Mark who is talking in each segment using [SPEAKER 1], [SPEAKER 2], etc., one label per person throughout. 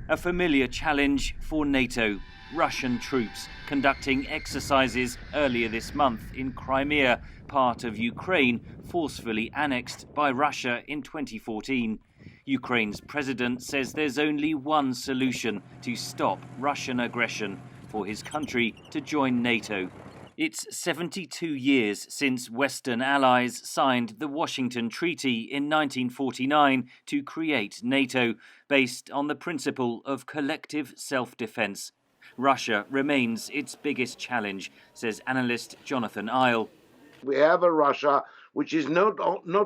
[SPEAKER 1] A familiar challenge for NATO. Russian troops conducting exercises earlier this month in Crimea, part of Ukraine forcefully annexed by Russia in 2014. Ukraine's president says there's only one solution to stop Russian aggression: for his country to join NATO. It's 72 years since Western allies signed the Washington Treaty in 1949 to create NATO, based on the principle of collective self-defense. Russia remains its biggest challenge, says analyst Jonathan Eyal.
[SPEAKER 2] We have a Russia which is not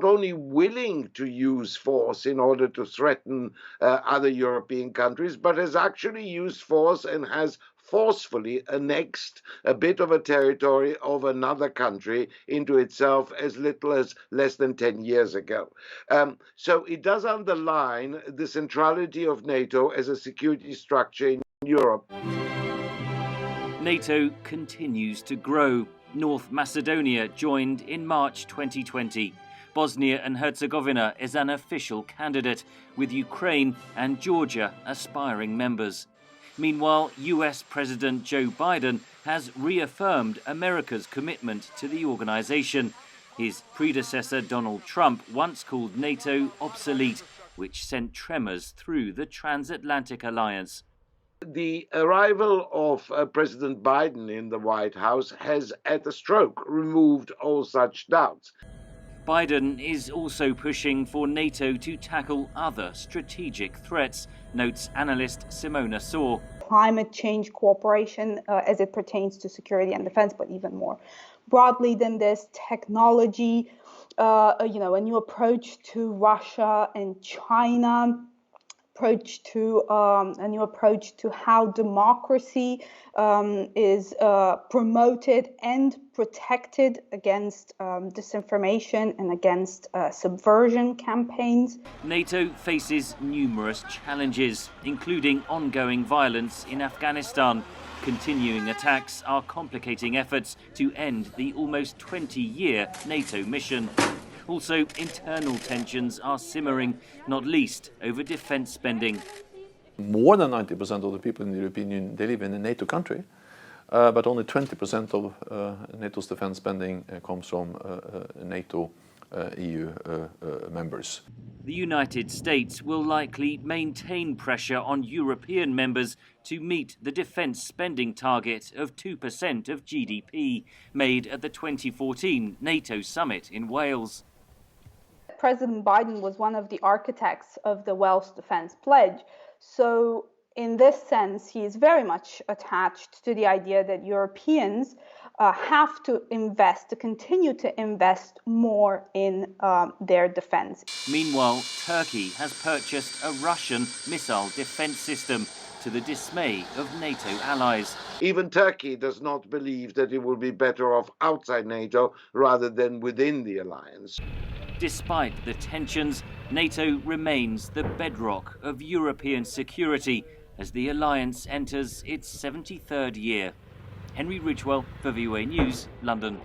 [SPEAKER 2] only willing to use force in order to threaten other European countries, but has actually used force and has forcefully annexed a bit of a territory of another country into itself as little as less than 10 years ago. So it does underline the centrality of NATO as a security structure in Europe.
[SPEAKER 1] NATO continues to grow. North Macedonia joined in March 2020. Bosnia and Herzegovina is an official candidate, with Ukraine and Georgia aspiring members. Meanwhile, US President Joe Biden has reaffirmed America's commitment to the organization. His predecessor Donald Trump once called NATO obsolete, which sent tremors through the transatlantic alliance.
[SPEAKER 2] The arrival of President Biden in the White House has, at a stroke, removed all such doubts.
[SPEAKER 1] Biden is also pushing for NATO to tackle other strategic threats, notes analyst Simona Soare.
[SPEAKER 3] Climate change cooperation as it pertains to security and defense, but even more broadly than this, technology, a new approach to Russia and China, a new approach to how democracy is promoted and protected against disinformation and against subversion campaigns.
[SPEAKER 1] NATO faces numerous challenges, including ongoing violence in Afghanistan. Continuing attacks are complicating efforts to end the almost 20-year NATO mission. Also, internal tensions are simmering, not least over defense spending.
[SPEAKER 4] More than 90% of the people in the European Union, they live in a NATO country, but only 20% of NATO's defense spending comes from NATO EU members.
[SPEAKER 1] The United States will likely maintain pressure on European members to meet the defense spending target of 2% of GDP, made at the 2014 NATO summit in Wales.
[SPEAKER 3] President Biden was one of the architects of the Welsh Defense Pledge. So in this sense, he is very much attached to the idea that Europeans have to continue to invest more in their defense.
[SPEAKER 1] Meanwhile, Turkey has purchased a Russian missile defense system, to the dismay of NATO allies.
[SPEAKER 2] Even Turkey does not believe that it will be better off outside NATO rather than within the alliance.
[SPEAKER 1] Despite the tensions, NATO remains the bedrock of European security as the alliance enters its 73rd year. Henry Ridgewell for VOA News, London.